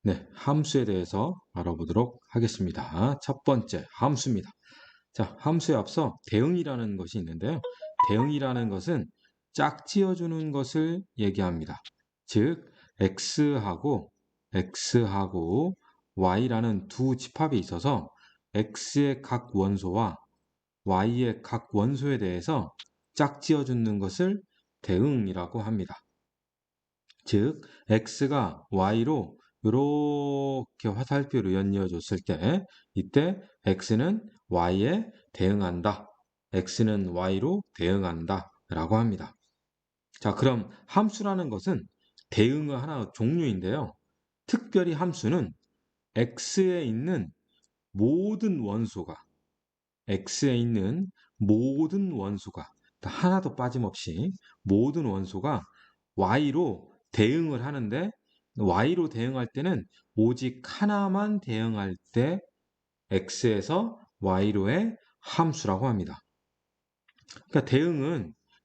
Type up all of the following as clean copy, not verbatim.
네, 함수에 대해서 알아보도록 하겠습니다. 첫 번째, 함수입니다. 자, 함수에 앞서 대응이라는 것이 있는데요. 대응이라는 것은 짝지어주는 것을 얘기합니다. 즉, x하고 y라는 두 집합이 있어서 x의 각 원소와 y의 각 원소에 대해서 짝지어주는 것을 대응이라고 합니다. 즉 x가 y로 이렇게 화살표로 연이어졌을 때 이때 x는 y에 대응한다. x는 y로 대응한다 라고 합니다. 자, 그럼 함수라는 것은 대응의 하나 종류인데요. 특별히 함수는 x에 있는 모든 원소가 x에 있는 모든 원소가 하나도 빠짐없이 모든 원소가 y로 대응을 하는데 y로 대응할 때는 오직 하나만 대응할 때 x에서 y로의 함수라고 합니다. 그러니까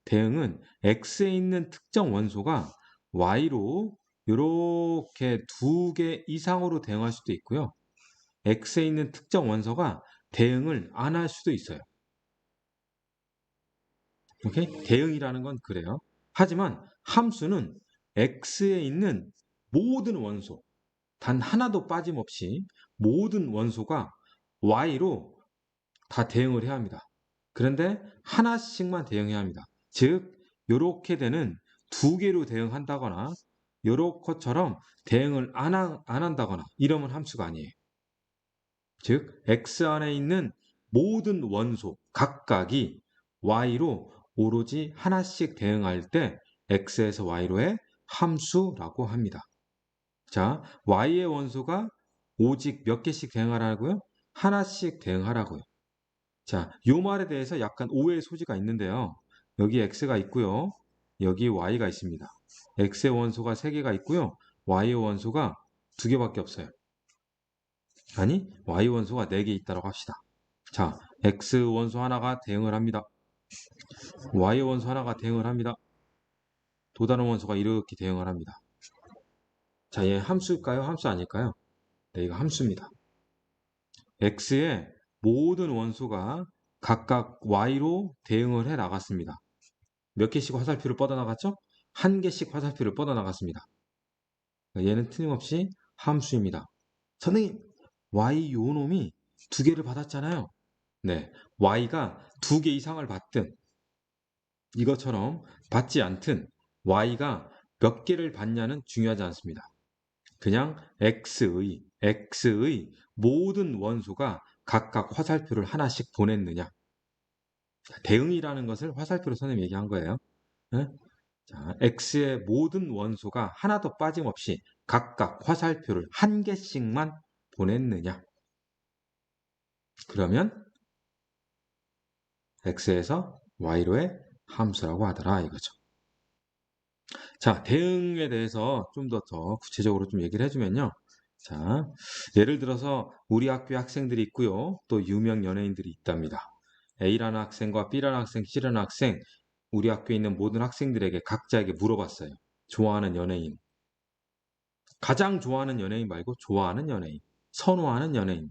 대응은 x에 있는 특정 원소가 y로 이렇게 두 개 이상으로 대응할 수도 있고요. x에 있는 특정 원소가 대응을 안 할 수도 있어요. 오케이? 대응이라는 건 그래요. 하지만 함수는 x에 있는 모든 원소, 단 하나도 빠짐없이 모든 원소가 y로 다 대응을 해야 합니다. 그런데 하나씩만 대응해야 합니다. 즉, 이렇게 되는 두 개로 대응한다거나 요런 것처럼 대응을 안 한다거나 이러면 함수가 아니에요. 즉, x 안에 있는 모든 원소 각각이 y로 오로지 하나씩 대응할 때 x에서 y로의 함수라고 합니다. 자, y의 원소가 오직 몇 개씩 대응하라고요? 하나씩 대응하라고요. 자, 요 말에 대해서 약간 오해의 소지가 있는데요. 여기 x가 있고요. 여기 y가 있습니다. x의 원소가 3개가 있고요. y의 원소가 2개밖에 없어요. 아니, y 원소가 4개 있다고 합시다. 자, x 원소 하나가 대응을 합니다. y 원소 하나가 대응을 합니다. 또 다른 원소가 이렇게 대응을 합니다. 자, 얘 함수일까요? 함수 아닐까요? 네, 이거 함수입니다. x의 모든 원소가 각각 y로 대응을 해 나갔습니다. 몇 개씩 화살표를 뻗어 나갔죠? 한 개씩 화살표를 뻗어 나갔습니다. 얘는 틀림없이 함수입니다. 선생님, y 요 놈이 2개를 받았잖아요. 네, y가 2개 이상을 받든 이것처럼 받지 않든 y가 몇 개를 받냐는 중요하지 않습니다. 그냥 x의 모든 원소가 각각 화살표를 하나씩 보냈느냐. 대응이라는 것을 화살표로 선생님이 얘기한 거예요. 네? 자, x의 모든 원소가 하나도 빠짐없이 각각 화살표를 한 개씩만 보냈느냐. 그러면 x에서 y로의 함수라고 하더라 이거죠. 자, 대응에 대해서 좀 더 구체적으로 좀 얘기를 해주면요. 자, 예를 들어서 우리 학교에 학생들이 있고요. 또 유명 연예인들이 있답니다. A라는 학생과 B라는 학생, C라는 학생, 우리 학교에 있는 모든 학생들에게 각자에게 물어봤어요. 좋아하는 연예인. 가장 좋아하는 연예인 말고 좋아하는 연예인. 선호하는 연예인.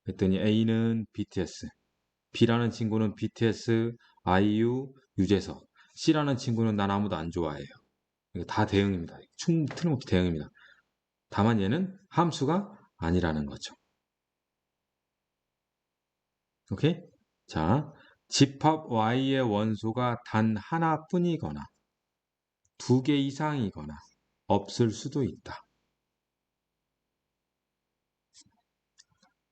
그랬더니 A는 BTS, B라는 친구는 BTS, IU, 유재석, C라는 친구는 난 아무도 안 좋아해요. 이거 다 대응입니다. 틀림없이 대응입니다. 다만 얘는 함수가 아니라는 거죠. 오케이? 자, 집합 y의 원소가 단 하나뿐이거나 2개 이상이거나 없을 수도 있다.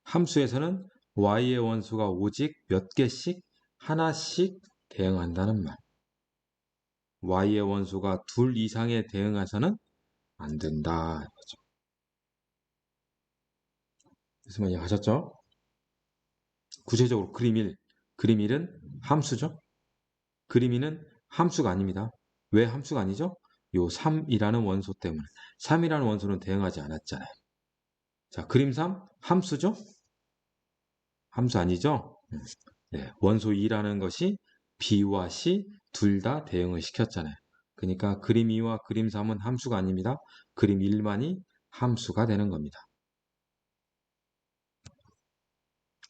함수에서는 y의 원소가 오직 몇 개씩 하나씩 대응한다는 말. y의 원소가 2 이상에 대응해서는 안 된다. 무슨 말인지 아셨죠? 구체적으로 그림 1은 함수죠. 그림 2는 함수가 아닙니다. 왜 함수가 아니죠? 요 3이라는 원소 때문에. 3이라는 원소는 대응하지 않았잖아요. 자, 그림 3 함수죠? 함수 아니죠? 네, 원소 2라는 것이 B와 C 둘 다 대응을 시켰잖아요. 그러니까 그림 2와 그림 3은 함수가 아닙니다. 그림 1만이 함수가 되는 겁니다.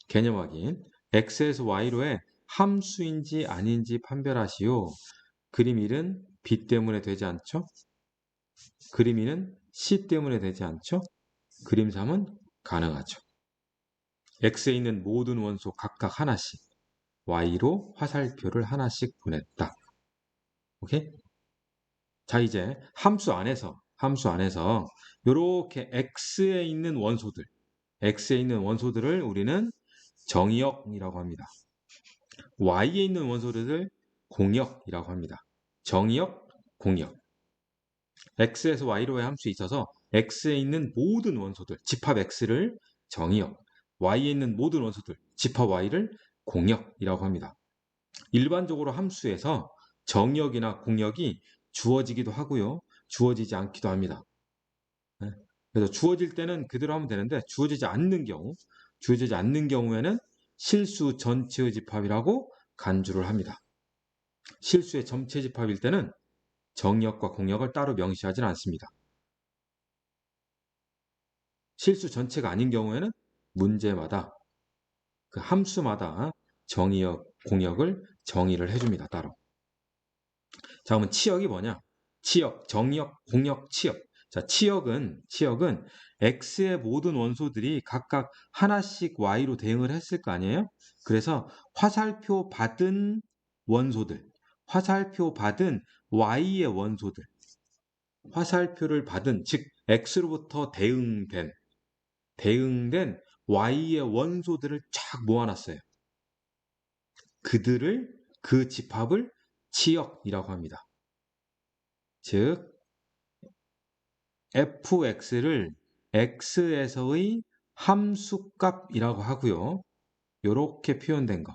개념 확인. x에서 y로의 함수인지 아닌지 판별하시오. 그림 1은 b 때문에 되지 않죠? 그림 2는 c 때문에 되지 않죠? 그림 3은 가능하죠. x에 있는 모든 원소 각각 하나씩 y로 화살표를 하나씩 보냈다. 오케이? 자, 이제 함수 안에서 이렇게 x에 있는 원소들을 우리는 정의역이라고 합니다. y에 있는 원소들을 공역이라고 합니다. 정의역, 공역. x에서 y로의 함수에 있어서 x에 있는 모든 원소들, 집합 x를 정의역, y에 있는 모든 원소들, 집합 y를 공역이라고 합니다. 일반적으로 함수에서 정의역이나 공역이 주어지기도 하고요. 주어지지 않기도 합니다. 그래서 주어질 때는 그대로 하면 되는데 주어지지 않는 경우에는 실수 전체의 집합이라고 간주를 합니다. 실수의 전체 집합일 때는 정의역과 공역을 따로 명시하지는 않습니다. 실수 전체가 아닌 경우에는 문제마다 그 함수마다 정의역, 공역을 정의를 해줍니다. 따로. 자, 그러면 치역이 뭐냐? 치역, 정의역, 공역, 치역. 자, 치역은 x의 모든 원소들이 각각 하나씩 y로 대응을 했을 거 아니에요? 그래서 화살표 받은 원소들, 화살표 받은 y의 원소들, 화살표를 받은, 즉 x로부터 대응된 y의 원소들을 쫙 모아놨어요. 그 집합을 치역이라고 합니다. 즉 fx를 x에서의 함수값이라고 하고요. 이렇게 표현된 거.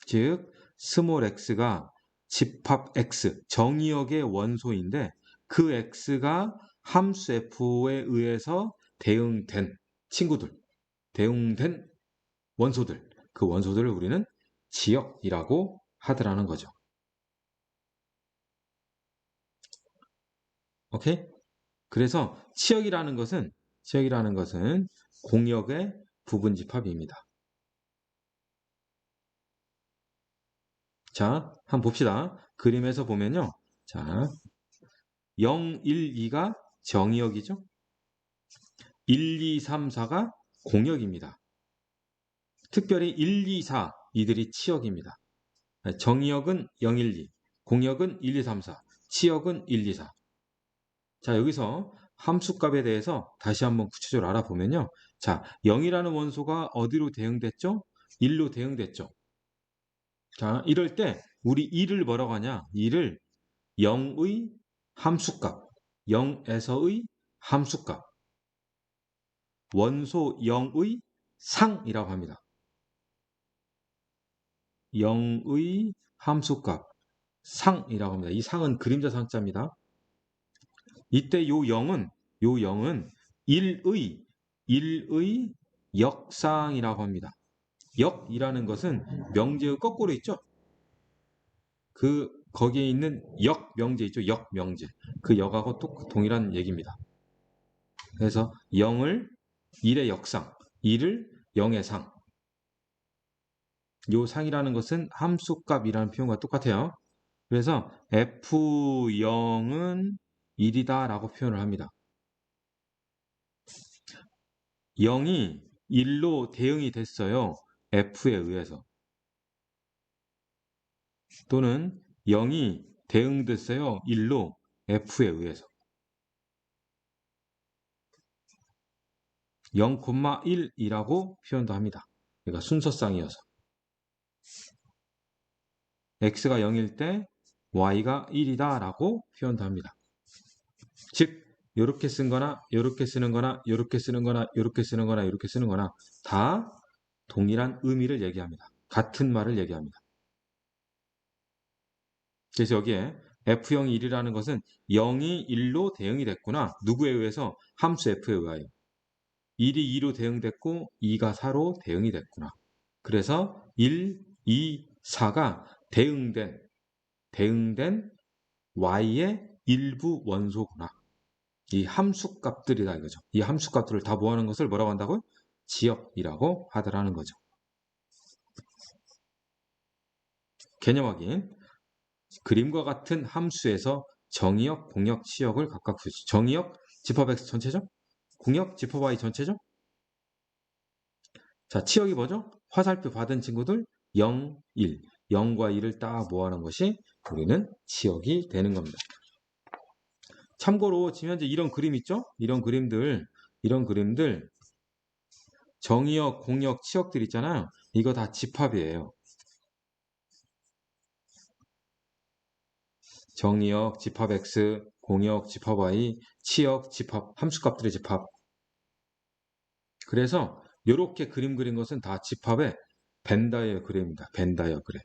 즉 스몰 x가 집합 x, 정의역의 원소인데 그 x가 함수 f에 의해서 대응된 친구들, 대응된 원소들, 그 원소들을 우리는 지역이라고 하더라는 거죠. 오케이? 그래서 치역이라는 것은 공역의 부분집합입니다. 자, 한번 봅시다. 그림에서 보면요. 자, 0, 1, 2가 정의역이죠. 1, 2, 3, 4가 공역입니다. 특별히 1, 2, 4 이들이 치역입니다. 정의역은 0, 1, 2, 공역은 1, 2, 3, 4, 치역은 1, 2, 4. 자, 여기서 함수값에 대해서 다시 한번 구체적으로 알아보면요. 자, 0이라는 원소가 어디로 대응됐죠? 1로 대응됐죠. 자, 이럴 때 우리 2를 뭐라고 하냐? 2를 0의 함수값, 0에서의 함수값, 원소 0의 상이라고 합니다. 0의 함수값, 상이라고 합니다. 이 상은 그림자 상자입니다. 이때 요 0은 1의 역상이라고 합니다. 역이라는 것은 명제의 거꾸로 있죠. 거기에 있는 역 명제 있죠. 역 명제. 그 역하고 동일한 얘기입니다. 그래서 0을 1의 역상, 1을 0의 상. 요 상이라는 것은 함수값이라는 표현과 똑같아요. 그래서 F0은 1이다 라고 표현을 합니다. 0이 1로 대응이 됐어요. F에 의해서. 또는 0이 대응됐어요. 1로 F에 의해서. 0,1이라고 표현도 합니다. 그러니까 순서상이어서. x가 0일 때 y가 1이다 라고 표현도 합니다. 즉 이렇게 쓴 거나 이렇게 쓰는 거나 이렇게 쓰는 거나 이렇게 쓰는 거나 이렇게 쓰는 거나 다 동일한 의미를 얘기합니다. 같은 말을 얘기합니다. 그래서 여기에 f0이 1이라는 것은 0이 1로 대응이 됐구나. 누구에 의해서? 함수 f에 의하여. 1이 2로 대응됐고 2가 4로 대응이 됐구나. 그래서 1, 2, 4가 대응된 y의 일부 원소구나. 이 함수값들이다 이거죠. 이 함수값들을 다 모아놓은 것을 뭐라고 한다고요? 지역이라고 하더라는 거죠. 개념 확인. 그림과 같은 함수에서 정의역, 공역, 치역을 각각 구해주세요. 정의역, 집합 x 전체죠? 공역, 집합 y 전체죠? 자, 치역이 뭐죠? 화살표 받은 친구들 0, 1. 0과 1을 딱 모아놓은 것이 우리는 치역이 되는 겁니다. 참고로 지금 현재 이런 그림 있죠? 이런 그림들 정의역, 공역, 치역들 있잖아요. 이거 다 집합이에요. 정의역, 집합 x, 공역, 집합 y, 치역, 집합, 함수값들의 집합. 그래서 이렇게 그림 그린 것은 다 집합의 벤 다이어그램입니다. 벤 다이어그램.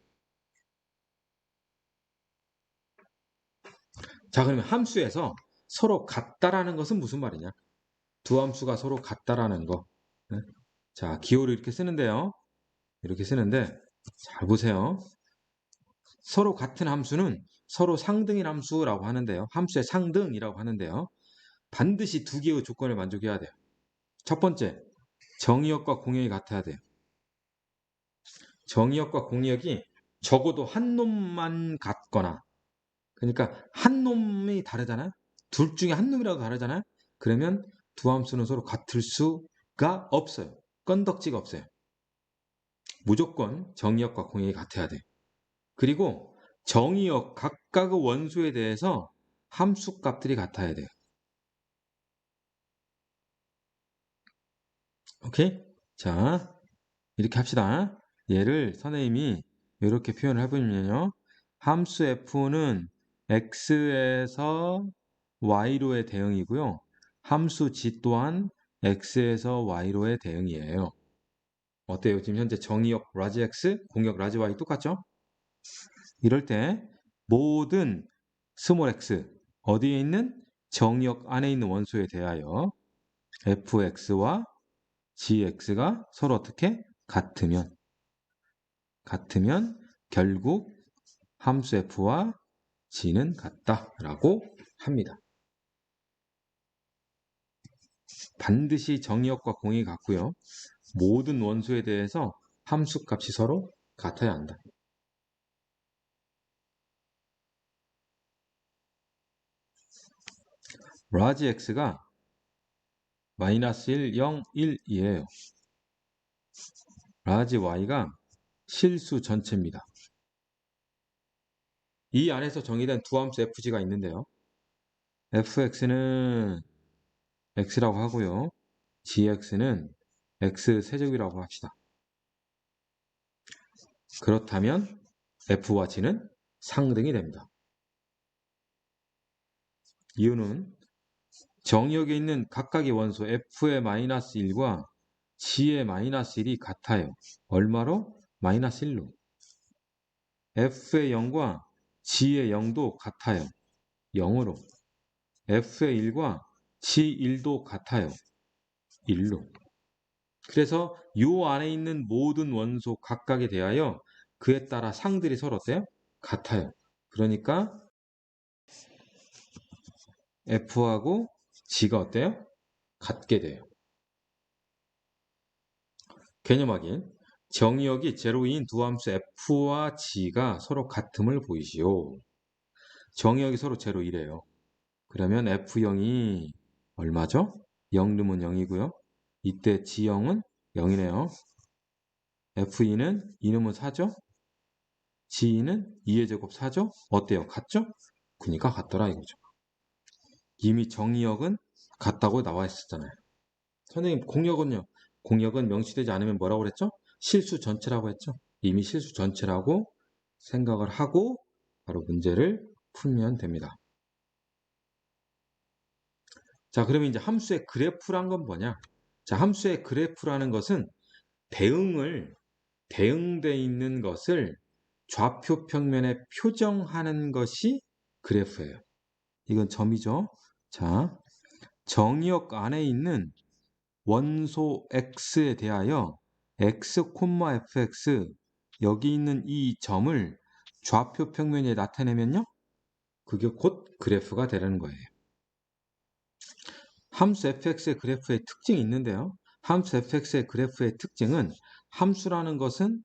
자, 그러면 함수에서 서로 같다라는 것은 무슨 말이냐? 두 함수가 서로 같다라는 거. 네? 자, 기호를 이렇게 쓰는데요. 이렇게 쓰는데 잘 보세요. 서로 같은 함수는 서로 상등인 함수라고 하는데요. 함수의 상등이라고 하는데요. 반드시 두 개의 조건을 만족해야 돼요. 첫 번째, 정의역과 공역이 같아야 돼요. 정의역과 공역이 적어도 한 놈만 같거나, 그러니까 한 놈이 다르잖아요. 둘 중에 한 놈이라도 다르잖아요. 그러면 두 함수는 서로 같을 수가 없어요. 건덕지가 없어요. 무조건 정의역과 공역이 같아야 돼요. 그리고 정의역 각각의 원소에 대해서 함수값들이 같아야 돼요. 오케이? 자, 이렇게 합시다. 얘를 선생님이 이렇게 표현을 해보면요. 함수 f는 x에서 y로의 대응이고요. 함수 g 또한 x에서 y로의 대응이에요. 어때요? 지금 현재 정의역 라지 x, 공역 라지 y 똑같죠? 이럴 때 모든 스몰 x 어디에 있는 정의역 안에 있는 원소에 대하여 fx와 gx가 서로 어떻게 같으면 결국 함수 f와 g는 같다라고 합니다. 반드시 정의역과 공역이 같고요. 모든 원소에 대해서 함수값이 서로 같아야 한다. 라지 x가 마이너스 1, 0, 1이에요. 라지 y가 실수 전체입니다. 이 안에서 정의된 두 함수 fg가 있는데요. fx는 x라고 하고요. gx는 x 세제곱이라고 합시다. 그렇다면 f와 g는 상등이 됩니다. 이유는 정의역에 있는 각각의 원소 f의 마이너스 1과 g의 마이너스 1이 같아요. 얼마로? 마이너스 1로. f의 0과 g의 0도 같아요. 0으로. f의 1과 g 1도 같아요. 1로. 그래서 이 안에 있는 모든 원소 각각에 대하여 그에 따라 상들이 서로 어때요? 같아요. 그러니까 f하고 g가 어때요? 같게 돼요. 개념 확인. 정의역이 제로인 두 함수 f와 g가 서로 같음을 보이시오. 정의역이 서로 제로이래요. 그러면 f0이 얼마죠? 0 넣으면 0이고요. 이때 g0은 0이네요. f2는 2 넣으면 4죠? g2는 2의 제곱 4죠? 어때요? 같죠? 그러니까 같더라 이거죠. 이미 정의역은 같다고 나와 있었잖아요. 선생님 공역은요? 공역은 명시되지 않으면 뭐라고 그랬죠? 실수 전체라고 했죠? 이미 실수 전체라고 생각을 하고 바로 문제를 풀면 됩니다. 자, 그러면 이제 함수의 그래프란 건 뭐냐? 자, 함수의 그래프라는 것은 대응돼 있는 것을 좌표 평면에 표정하는 것이 그래프예요. 이건 점이죠. 자, 정의역 안에 있는 원소 x에 대하여 x, fx 여기 있는 이 점을 좌표 평면에 나타내면요. 그게 곧 그래프가 되는 거예요. 함수 fx의 그래프의 특징이 있는데요. 함수 fx의 그래프의 특징은 함수라는 것은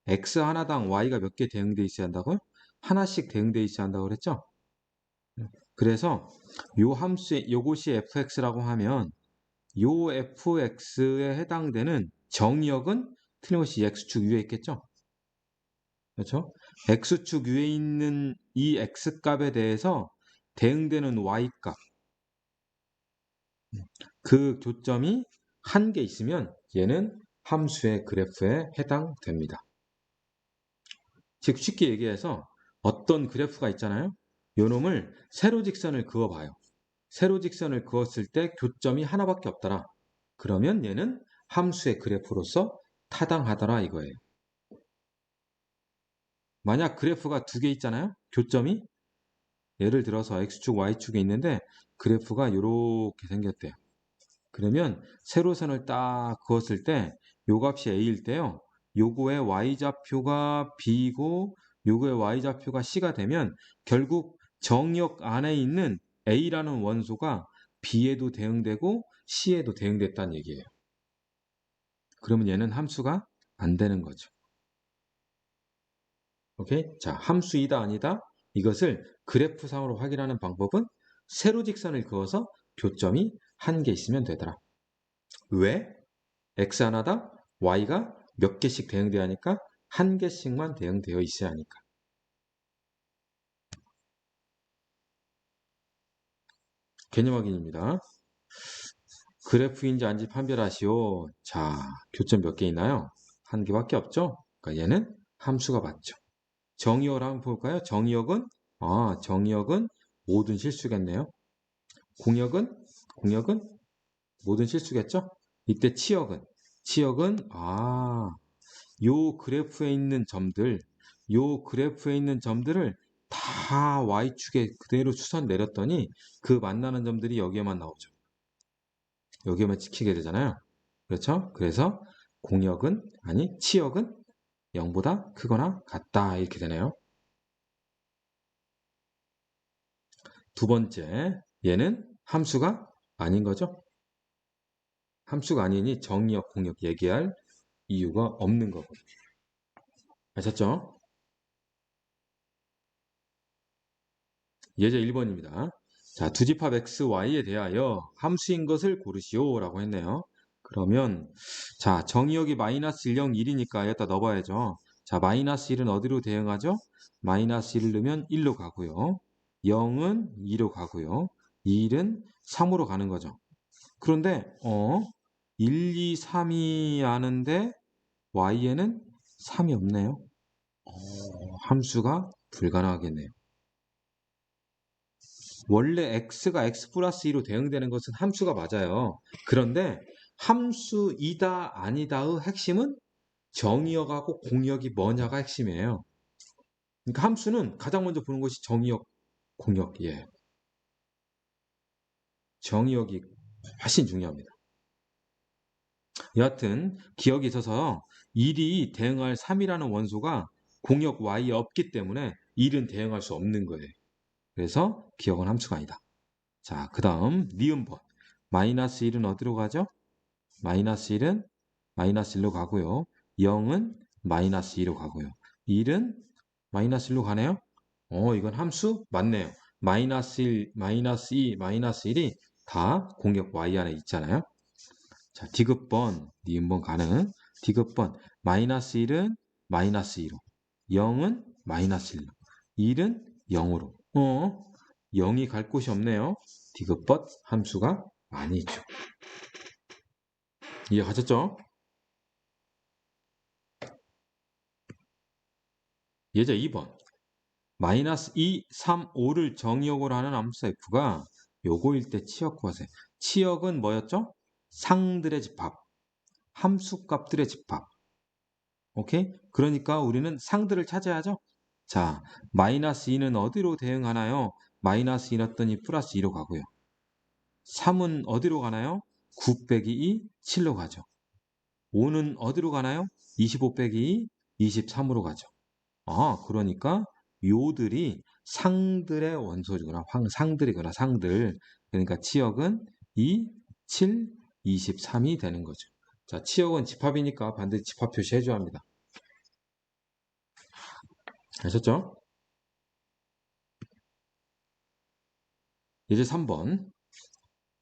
x 하나당 y가 몇 개 대응돼 있어야 한다고요? 하나씩 대응돼 있어야 한다고 그랬죠? 그래서 요 함수의 요것이 fx라고 하면 요 fx에 해당되는 정의역은 틀림없이 x축 위에 있겠죠? 그렇죠? x축 위에 있는 이 x값에 대해서 대응되는 y값, 그 교점이 한 개 있으면 얘는 함수의 그래프에 해당됩니다. 즉 쉽게 얘기해서 어떤 그래프가 있잖아요. 요 놈을 세로직선을 그어봐요. 세로직선을 그었을 때 교점이 하나밖에 없더라. 그러면 얘는 함수의 그래프로서 타당하더라 이거예요. 만약 그래프가 두 개 있잖아요. 교점이 예를 들어서 x축, y축에 있는데 그래프가 이렇게 생겼대요. 그러면 세로선을 딱 그었을 때 요 값이 a일 때요. 요거의 y좌표가 b고 요거의 y좌표가 c가 되면 결국 정역 안에 있는 a라는 원소가 b에도 대응되고 c에도 대응됐다는 얘기예요. 그러면 얘는 함수가 안 되는 거죠. 오케이? 자, 함수이다 아니다? 이것을 그래프상으로 확인하는 방법은 세로직선을 그어서 교점이 한 개 있으면 되더라. 왜? x 하나당 y가 몇 개씩 대응되어야 하니까 한 개씩만 대응되어 있어야 하니까. 개념 확인입니다. 그래프인지 아닌지 판별하시오. 자, 교점 몇 개 있나요? 한 개밖에 없죠? 그러니까 얘는 함수가 맞죠. 정의역을 한번 볼까요? 정의역은 모든 실수겠네요. 공역은 모든 실수겠죠? 이때 치역은 요 그래프에 있는 점들을 다 y축에 그대로 추선 내렸더니 그 만나는 점들이 여기에만 나오죠. 여기에만 찍히게 되잖아요. 그렇죠? 그래서 치역은 0보다 크거나 같다 이렇게 되네요. 두 번째, 얘는 함수가 아닌 거죠. 함수가 아니니 정의역, 공역 얘기할 이유가 없는 거거든요. 아셨죠? 예제 1번입니다. 자, 두 집합 x, y에 대하여 함수인 것을 고르시오 라고 했네요. 그러면 자, 정의역이 마이너스 1, 0, 1이니까 여기다 넣어봐야죠. 자, 마이너스 1은 어디로 대응하죠? 마이너스 1을 넣으면 1로 가고요. 0은 2로 가고요. 1은 3으로 가는 거죠. 그런데 1, 2, 3이 아는데 y에는 3이 없네요. 함수가 불가능하겠네요. 원래 x가 x 플러스 2로 대응되는 것은 함수가 맞아요. 그런데 함수이다 아니다의 핵심은 정의역하고 공역이 뭐냐가 핵심이에요. 그러니까 함수는 가장 먼저 보는 것이 정의역, 공역. 예. 정의역이 훨씬 중요합니다. 여하튼 기억이 있어서 1이 대응할 3이라는 원소가 공역 y에 없기 때문에 1은 대응할 수 없는 거예요. 그래서 기억은 함수가 아니다. 자, 그 다음 니은번. 마이너스 1은 어디로 가죠? 마이너스 1은 마이너스 1로 가고요. 0은 마이너스 2로 가고요. 1은 마이너스 1로 가네요. 이건 함수 맞네요. 마이너스 1, 마이너스 2, 마이너스 1이 다 공역 y 안에 있잖아요. 자, 디귿번, 니은번 가는 디귿번. 마이너스 1은 마이너스 2로, 0은 마이너스 1로, 1은 0으로. 0이 갈 곳이 없네요. 디귿번 함수가 아니죠. 이해가셨죠? 예제 2번. 마이너스 2, 3, 5를 정의역으로 하는 함수 f가 요거일 때 치역 구하세요. 치역은 뭐였죠? 상들의 집합, 함수값들의 집합. 오케이? 그러니까 우리는 상들을 찾아야죠. 자, 마이너스 2는 어디로 대응하나요? 마이너스 2 넣었더니 플러스 2로 가고요. 3은 어디로 가나요? 9 빼기 2, 7로 가죠. 5는 어디로 가나요? 25 빼기 2, 23으로 가죠. 그러니까 요들이 상들의 원소이거나 상들이거나 상들. 그러니까 치역은 2, 7, 23이 되는 거죠. 자, 치역은 집합이니까 반드시 집합 표시해줘야 합니다. 아셨죠? 이제 3번.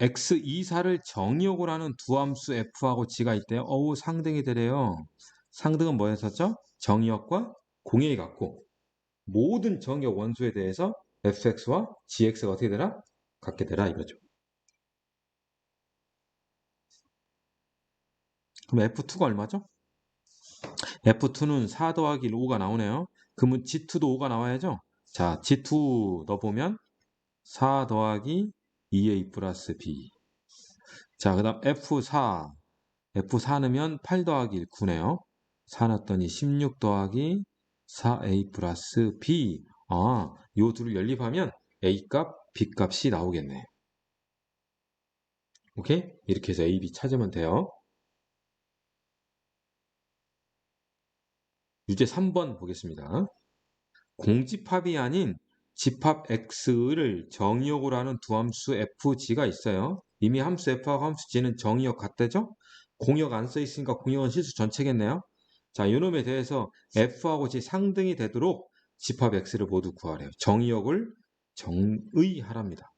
x24를 정의역으로 하는 두 함수 f하고 g가 있대요. 어우, 상등이 되래요. 상등은 뭐였었죠? 정의역과 공역이 같고 모든 정의역 원소에 대해서 fx와 gx가 어떻게 되라? 같게 되라 이거죠. 그럼 f2가 얼마죠? f2는 4 더하기 5가 나오네요. 그러면 g2도 5가 나와야죠. 자, g2 넣어보면 4 더하기 2a 플러스 b. 자, 그 다음 f4. f4 넣으면 8 더하기 1, 9네요. 4 넣었더니 16 더하기 4a 플러스 b. 아, 요 둘을 연립하면 a 값, b 값이 나오겠네. 오케이? 이렇게 해서 a, b 찾으면 돼요. 유제 3번 보겠습니다. 공집합이 아닌 집합 x를 정의역으로 하는 두 함수 fg가 있어요. 이미 함수 f하고 함수 g는 정의역 같대죠? 공역 안 써있으니까 공역은 실수 전체겠네요. 자, 이놈에 대해서 f하고 g 상등이 되도록 집합 x를 모두 구하래요. 정의역을 정의하랍니다.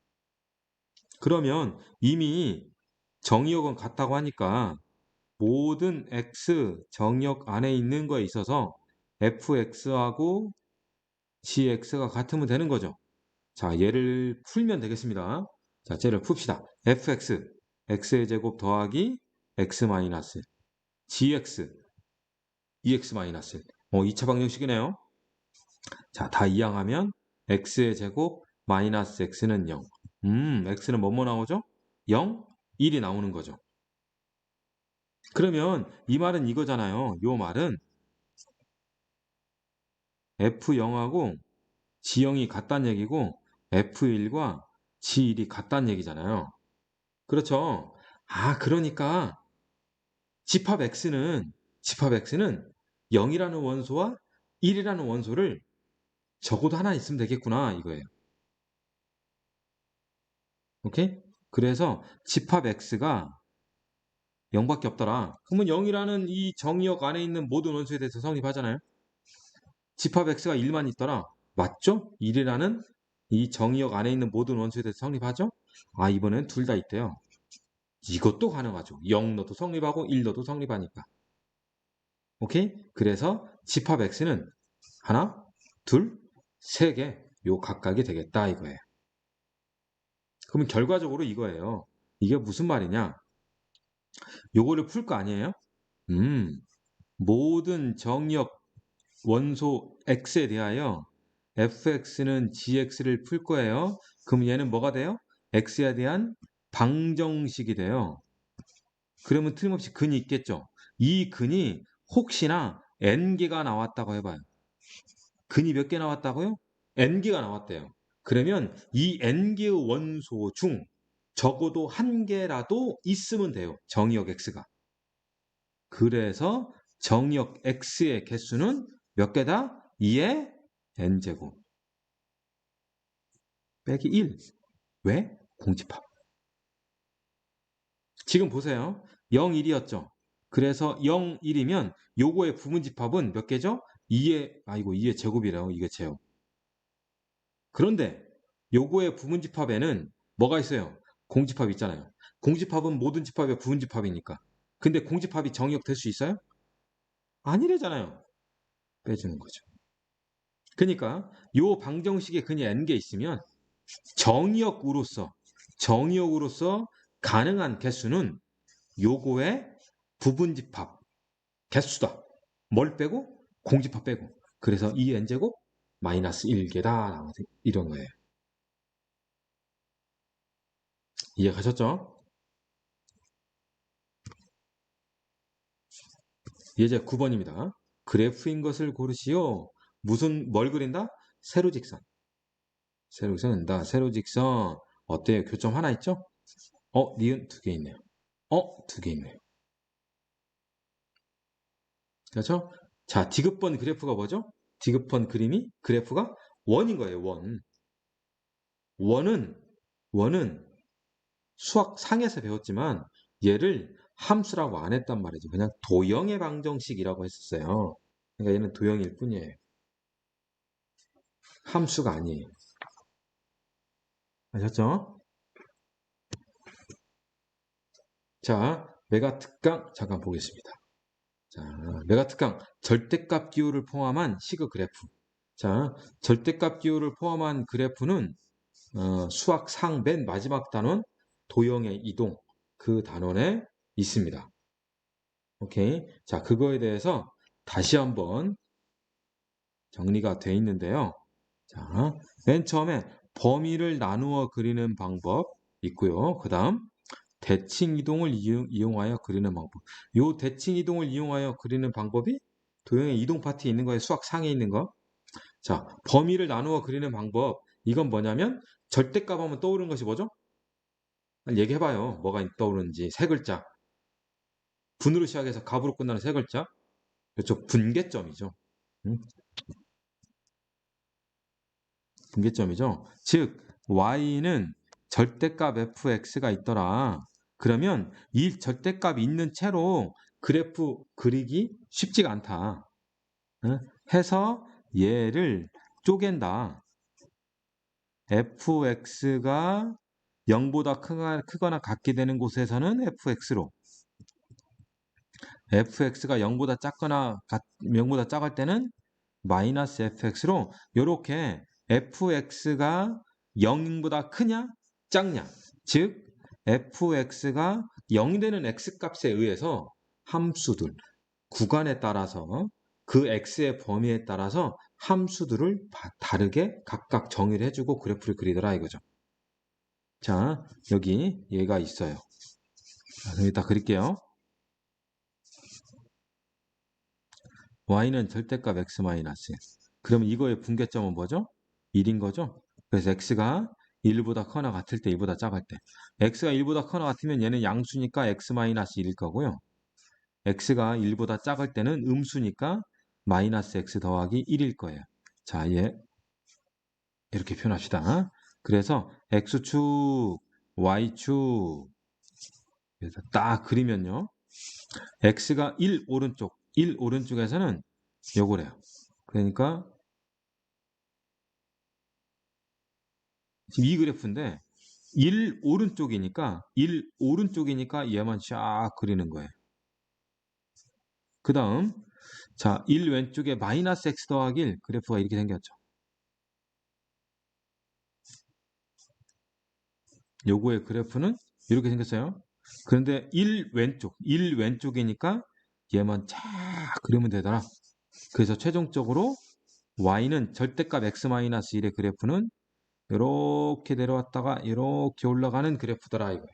그러면 이미 정의역은 같다고 하니까 모든 x 정의역 안에 있는 거에 있어서 fx하고 gx가 같으면 되는 거죠. 자, 얘를 풀면 되겠습니다. 자, 쟤를 풉시다. fx, x의 제곱 더하기 x 마이너스 gx, ex 마이너스 2차 방정식이네요. 자, 다 이항하면 x의 제곱 마이너스 x는 0. x는 뭐뭐 나오죠? 0, 1이 나오는 거죠. 그러면 이 말은 이거잖아요. 요 말은 f0하고 g0이 같다는 얘기고 f1과 g1이 같다는 얘기잖아요. 그렇죠? 아, 그러니까 집합 x는 0이라는 원소와 1이라는 원소를 적어도 하나 있으면 되겠구나 이거예요. 오케이? 그래서 집합 x가 0밖에 없더라. 그러면 0이라는 이 정의역 안에 있는 모든 원소에 대해서 성립하잖아요. 집합 x가 1만 있더라. 맞죠? 1이라는 이 정의역 안에 있는 모든 원소에 대해서 성립하죠? 아, 이번엔 둘 다 있대요. 이것도 가능하죠. 0 넣어도 성립하고 1 넣어도 성립하니까. 오케이? 그래서 집합 x는 하나, 둘, 세 개, 요 각각이 되겠다 이거예요. 그러면 결과적으로 이거예요. 이게 무슨 말이냐? 요거를 풀 거 아니에요? 모든 정역 원소 x에 대하여 fx는 gx를 풀 거예요. 그럼 얘는 뭐가 돼요? x에 대한 방정식이 돼요. 그러면 틀림없이 근이 있겠죠. 이 근이 혹시나 n개가 나왔다고 해봐요. 근이 몇 개 나왔다고요? n개가 나왔대요. 그러면 이 n개의 원소 중 적어도 한 개라도 있으면 돼요. 정의역 x가. 그래서 정의역 x의 개수는 몇 개다? 2의 n제곱 빼기 1. 왜? 공집합. 지금 보세요. 0, 1이었죠. 그래서 0, 1이면 요거의 부분집합은 몇 개죠? 2의 제곱이래요. 이게 제곱. 그런데 요거의 부분집합에는 뭐가 있어요? 공집합 있잖아요. 공집합은 모든 집합의 부분집합이니까. 근데 공집합이 정의역 될 수 있어요? 아니래잖아요. 빼주는 거죠. 그러니까 요 방정식에 근이 n개 있으면 정의역으로서 가능한 개수는 요거의 부분집합 개수다. 뭘 빼고? 공집합 빼고. 그래서 2n제곱 마이너스 1개다. 이런 거예요. 이해가셨죠? 예제 9번입니다. 그래프인 것을 고르시오. 뭘 그린다? 세로직선. 세로직선 된다. 세로직선. 어때요? 교점 하나 있죠? 니은 두 개 있네요. 두 개 있네요. 그렇죠? 자, 디귿번 그래프가 뭐죠? 디귿번 그래프가 원인 거예요, 원. 원은 수학 상에서 배웠지만 얘를 함수라고 안 했단 말이죠. 그냥 도형의 방정식이라고 했었어요. 그러니까 얘는 도형일 뿐이에요. 함수가 아니에요. 아셨죠? 자, 메가특강 잠깐 보겠습니다. 자, 메가특강 절대값 기호를 포함한 시그 그래프. 자, 절대값 기호를 포함한 그래프는 수학 상 맨 마지막 단원 도형의 이동 그 단원에 있습니다. 오케이. 자, 그거에 대해서 다시 한번 정리가 돼 있는데요. 자, 맨 처음에 범위를 나누어 그리는 방법 있고요. 그 다음 대칭 이동을 이용하여 그리는 방법. 요 대칭 이동을 이용하여 그리는 방법이 도형의 이동 파트에 있는 거예요. 수학 상에 있는 거. 자, 범위를 나누어 그리는 방법. 이건 뭐냐면 절대값 하면 떠오르는 것이 뭐죠? 얘기해봐요. 뭐가 떠오르는지. 세 글자. 분으로 시작해서 값으로 끝나는 세 글자. 그렇죠. 분계점이죠. 음, 분계점이죠. 즉, y는 절대값 fx가 있더라. 그러면 이 절대값이 있는 채로 그래프 그리기 쉽지가 않다. 해서 얘를 쪼갠다. fx가 0보다 크거나 같게 되는 곳에서는 fx로, fx가 0보다 작거나 0보다 작을 때는 마이너스 fx로 이렇게 fx가 0보다 크냐 작냐, 즉 fx가 0이 되는 x값에 의해서 함수들 구간에 따라서 그 x의 범위에 따라서 함수들을 다르게 각각 정의를 해주고 그래프를 그리더라 이거죠. 자, 여기 얘가 있어요. 여기다 그릴게요. y는 절대값 x 마이너스. 그러면 이거의 분계점은 뭐죠? 1인 거죠? 그래서 x가 1보다 커나 같을 때 1보다 작을 때. x가 1보다 커나 같으면 얘는 양수니까 x 마이너스 1일 거고요. x가 1보다 작을 때는 음수니까 마이너스 x 더하기 1일 거예요. 자, 얘 이렇게 표현합시다. 그래서 x축, y축 그래서 딱 그리면요. x가 1 오른쪽, 1 오른쪽에서는 요거래요. 그러니까 지금 이 그래프인데 1 오른쪽이니까 얘만 쫙 그리는 거예요. 그 다음 자, 1 왼쪽에 마이너스 x 더하기 1 그래프가 이렇게 생겼죠. 요거의 그래프는 이렇게 생겼어요. 그런데 1 왼쪽이니까 얘만 쫙 그리면 되더라. 그래서 최종적으로 y는 절대값 x-1의 그래프는 이렇게 내려왔다가 이렇게 올라가는 그래프더라 이거예요.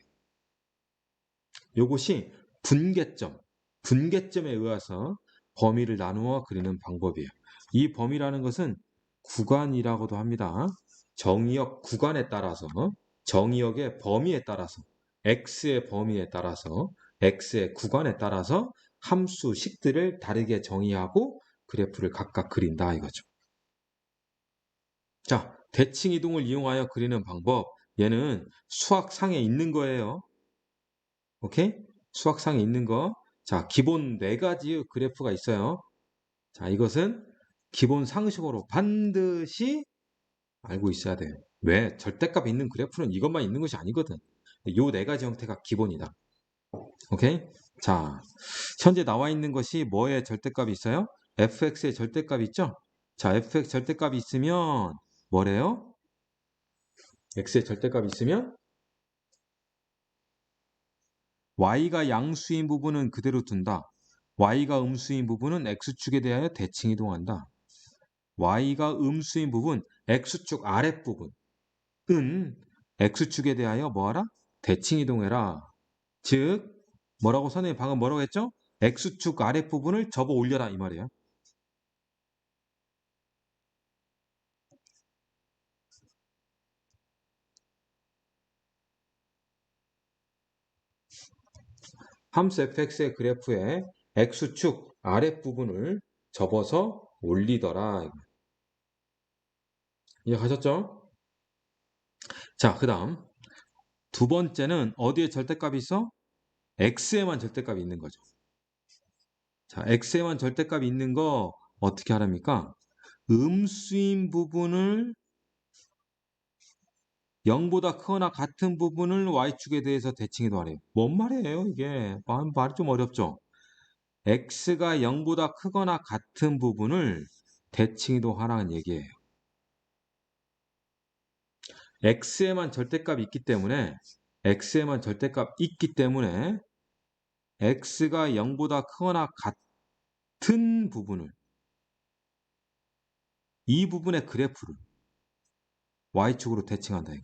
요것이 분계점에 의해서 범위를 나누어 그리는 방법이에요. 이 범위라는 것은 구간이라고도 합니다. 정의역 구간에 따라서, 정의역의 범위에 따라서, x의 범위에 따라서, x의 구간에 따라서 함수식들을 다르게 정의하고 그래프를 각각 그린다 이거죠. 자, 대칭 이동을 이용하여 그리는 방법. 얘는 수학상에 있는 거예요. 오케이? 수학상에 있는 거. 자, 기본 4가지 그래프가 있어요. 자, 이것은 기본 상식으로 반드시 알고 있어야 돼요. 왜? 절대값 있는 그래프는 이것만 있는 것이 아니거든. 요 4가지 형태가 기본이다. 오케이? 자, 현재 나와 있는 것이 뭐의 절대값이 있어요? fx의 절대값이 있죠? 자, fx 절대값이 있으면 뭐래요? x의 절대값이 있으면 y가 양수인 부분은 그대로 둔다. y가 음수인 부분은 x축에 대하여 대칭 이동한다. y가 음수인 부분, x축 아랫부분은 x축에 대하여 뭐하라? 대칭 이동해라. 즉 뭐라고 선생님 방금 뭐라고 했죠? x축 아랫부분을 접어 올려라 이 말이에요. 함수 fx의 그래프에 x축 아랫부분을 접어서 올리더라. 이해가셨죠? 자, 그 다음 두 번째는 어디에 절대값이 있어? x에만 절대값이 있는 거죠. 자, x에만 절대값이 있는 거 어떻게 하랍니까? 음수인 부분을 0보다 크거나 같은 부분을 y축에 대해서 대칭해도 하래요. 뭔 말이에요, 이게? 말이 좀 어렵죠? x가 0보다 크거나 같은 부분을 대칭해도 하라는 얘기예요. x에만 절대값이 있기 때문에 x가 0보다 크거나 같은 부분을 이 부분의 그래프를 y축으로 대칭한다 이거.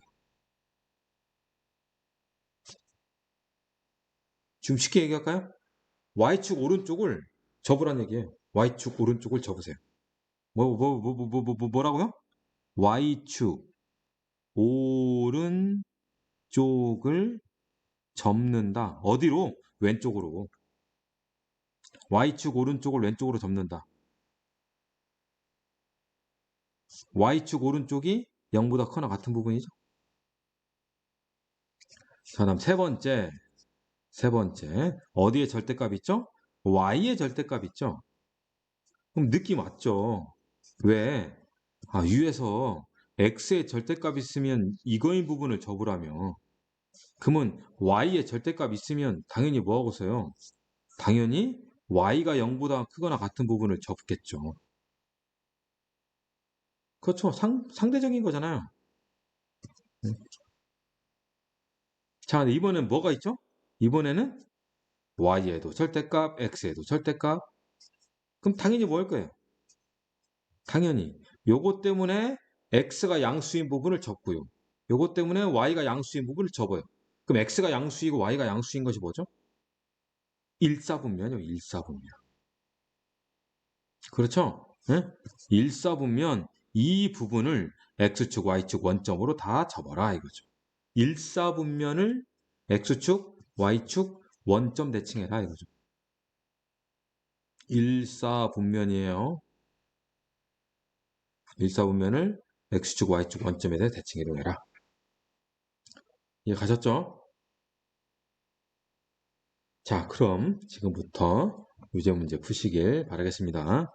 좀 쉽게 얘기할까요? y축 오른쪽을 접으란 얘기예요. y축 오른쪽을 접으세요. 뭐라고요? y축 오른쪽을 접는다. 어디로? 왼쪽으로. y축 오른쪽을 왼쪽으로 접는다. y축 오른쪽이 0보다 크거나 같은 부분이죠. 자, 다음 세 번째. 어디에 절대값 있죠? y의 절대값 있죠? 그럼 느낌 왔죠? 왜? U에서 x의 절대값 있으면 이거인 부분을 접으라며. 그러면 y의 절대값 있으면 당연히 뭐하고 써요? 당연히 y가 0보다 크거나 같은 부분을 접겠죠. 그렇죠. 상대적인 거잖아요. 자, 이번엔 뭐가 있죠? 이번에는 y에도 절대값, x에도 절대값. 그럼 당연히 뭐 할 거예요? 당연히 요것 때문에 x가 양수인 부분을 접고요. 요것 때문에 y가 양수인 부분을 접어요. 그럼 x가 양수이고 y가 양수인 것이 뭐죠? 일사분면이요. 일사분면. 그렇죠? 네? 일사분면 이 부분을 x축, y축 원점으로 다 접어라 이거죠. 일사분면을 x축, y축 원점 대칭해라 이거죠. 일사분면이에요. 일사분면을 x축, y축 원점에 대해 대칭해라. 이해 가셨죠? 자, 그럼 지금부터 유제 문제 푸시길 바라겠습니다.